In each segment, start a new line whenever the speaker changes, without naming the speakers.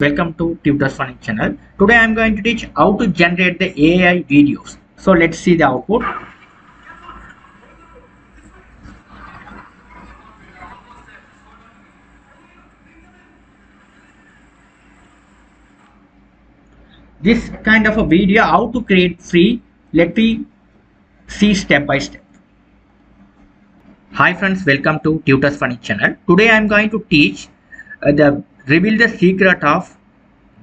Welcome to TutusFunny channel. Today I am going to teach how to generate the AI videos. So let's see the output. This kind of a video how to create free. Let me see step by step. Hi friends, welcome to TutusFunny channel. Today I am going to teach reveal the secret of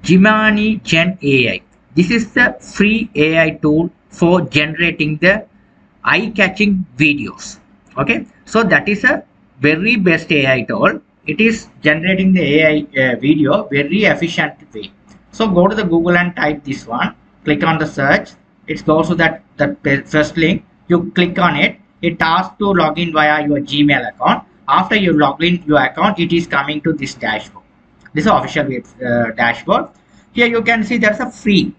Gemini Gen AI. This is the free AI tool for generating the eye-catching videos. Okay, so that is a very best AI tool. It is generating the AI video very efficient way. So go to the Google and type this one. Click on the search. It goes to that first link. You click on it. It asks to log in via your Gmail account. After you log in your account, it is coming to this dashboard. This is official dashboard. Here you can see there's a free.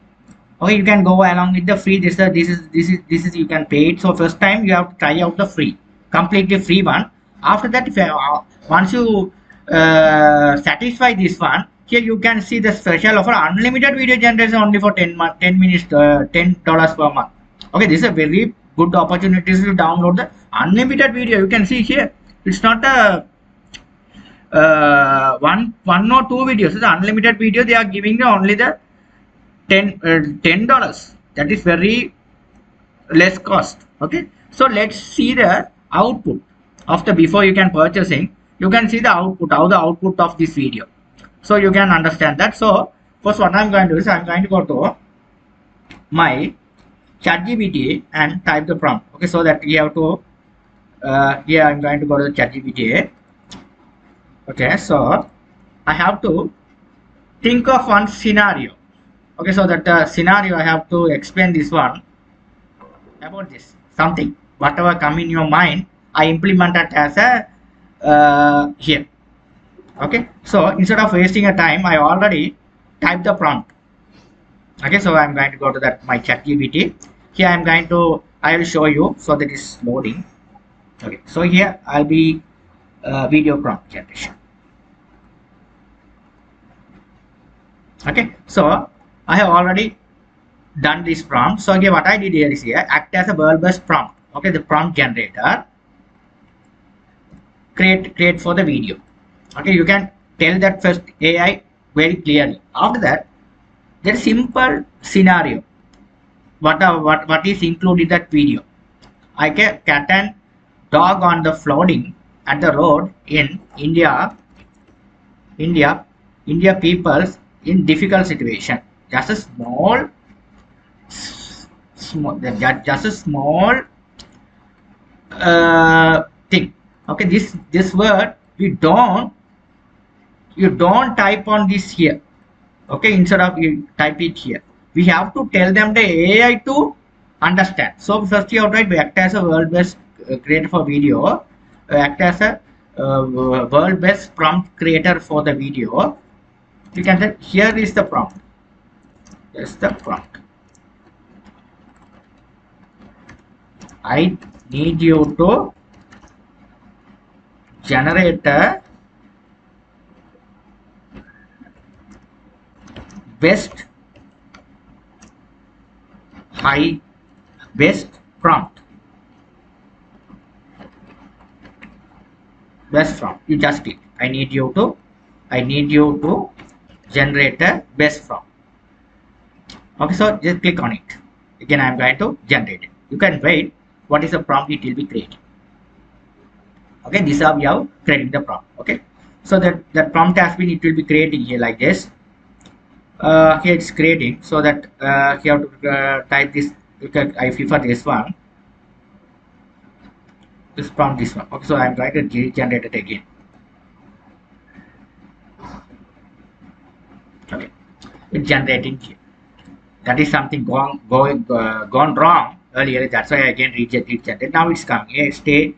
Okay, you can go along with the free. This is you can pay it. So first time you have to try out the free, completely free one. After that, once you satisfy this one, here you can see the special offer, unlimited video generation only for 10 minutes, $10 per month. Okay, this is a very good opportunity to download the unlimited video. You can see here, it's not a one or two videos. It's unlimited video. They are giving you only the $10. That is very less cost. Okay, so let's see the output of the before you can purchasing. You can see the output, how the output of this video, so you can understand that. So first what I'm going to do is I'm going to go to my ChatGPT and type the prompt. Okay, so that we have to here I'm going to go to the ChatGPT. Okay, so I have to think of one scenario. Okay, so that scenario I have to explain this one about this something, whatever come in your mind, I implement it as a here. Okay, so instead of wasting a time, I already typed the prompt. Okay, so I'm going to go to that my ChatGPT. Here I will show you, so that is loading. Okay, so here I'll be video prompt generation. Okay, so I have already done this prompt. So okay, what I did here is here act as a world-based prompt. Okay, the prompt generator create for the video. Okay, you can tell that first AI very clearly. After that, there is simple scenario. What is included in that video? I get cat and dog on the flooding at the road in India peoples in difficult situation. Just a small thing. Okay, this word you don't type on this here. Okay, instead of you type it here, we have to tell them the AI to understand. So first you have to act as a world-based creator for video, act as a world-based prompt creator for the video. You can say here is the prompt. Here's the prompt. I need you to generate a best prompt. Best prompt. You just click. I need you to generate a best prompt. Okay, so just click on it. Again, I am going to generate it. You can wait. What is the prompt? It will be created. Okay, this is how we have created the prompt. Okay, so that prompt has been, it will be creating here like this. Here it's creating, so that you have to type this. I prefer this one. This prompt, this one. Okay, so I am going to generate it again. Okay, it's generating here. That is something gone wrong earlier. That's why I again regenerated. Now it's coming. Here, stay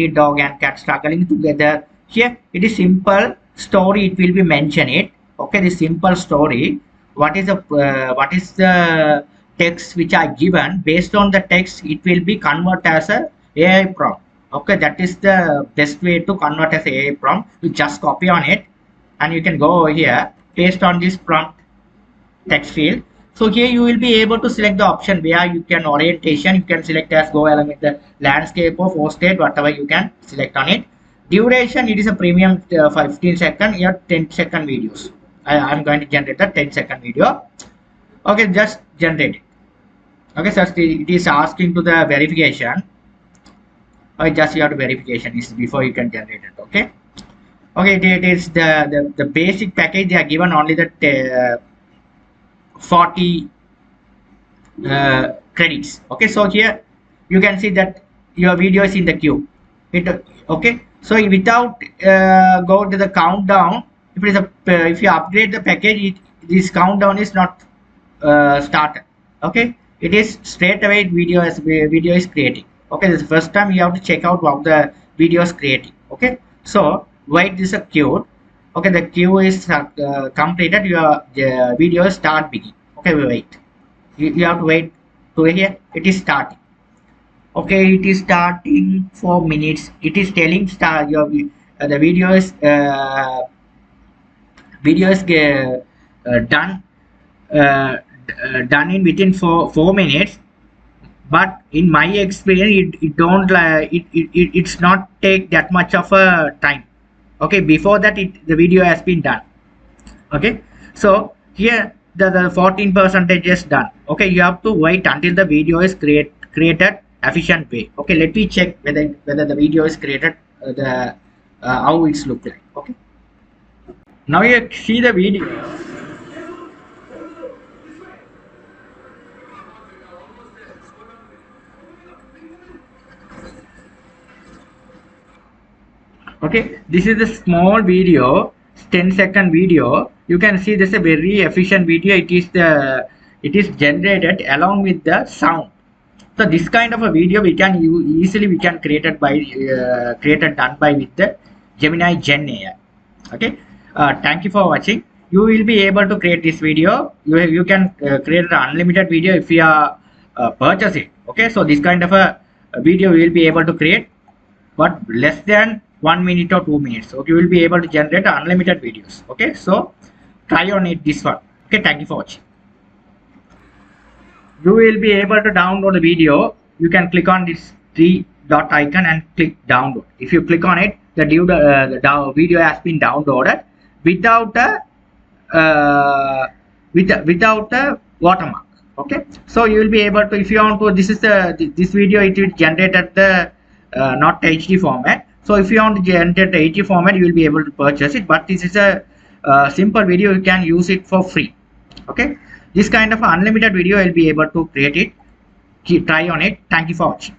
dog and cat struggling together. Here it is simple story. It will be mentioned it. Okay, the simple story. What is the text which I given? Based on the text, it will be convert as a AI prompt. Okay, that is the best way to convert as a AI prompt. You just copy on it, and you can go over here paste on this prompt text field. So here you will be able to select the option where you can orientation, you can select as go along with the landscape or posted, whatever you can select on it. Duration, it is a premium 15-second, here 10-second videos. I'm going to generate a 10-second video. Okay, just generate it. Okay, so it is asking to the verification. Okay, just you have to verification is before you can generate it. Okay. Okay, it is the basic package. They are given only the 40 credits. Okay, so here you can see that your video is in the queue. Okay, so without go to the countdown, if it is if you upgrade the package, this countdown is not started. Okay, it is straight away video is creating. Okay, this is the first time you have to check out what the video is creating. Okay, so wait, this is a queue. Okay, the queue is completed. Your video start begin. Okay, we wait. You have to wait to here. It is starting. Okay, it is starting 4 minutes. It is telling start your the video is done done in within 4 minutes. But in my experience, it don't it's not take that much of a time. Okay, before that the video has been done. Okay, so here the 14 percentage is done. Okay, you have to wait until the video is created efficient way. Okay, let me check whether the video is created the how it's look like. Okay, now you see the video. Okay, this is a small video, 10-second video. You can see this is a very efficient video. It is generated along with the sound. So this kind of a video we can easily created done by with the Gemini Gen AI. Okay, thank you for watching. You will be able to create this video. You can create an unlimited video if you are purchase it. Okay, so this kind of a video you will be able to create, but less than 1 minute or 2 minutes. Okay, you will be able to generate unlimited videos. Okay, so try on it this one. Okay, thank you for watching. You will be able to download the video. You can click on this three dot icon and click download. If you click on it, the video has been downloaded without without a watermark. Okay, so you will be able to, if you want to, this video, it will generate at the not HD format. So if you want to generate the HD format, you will be able to purchase it, but this is a simple video. You can use it for free. Okay, this kind of unlimited video, I'll be able to create it. Try on it. Thank you for watching.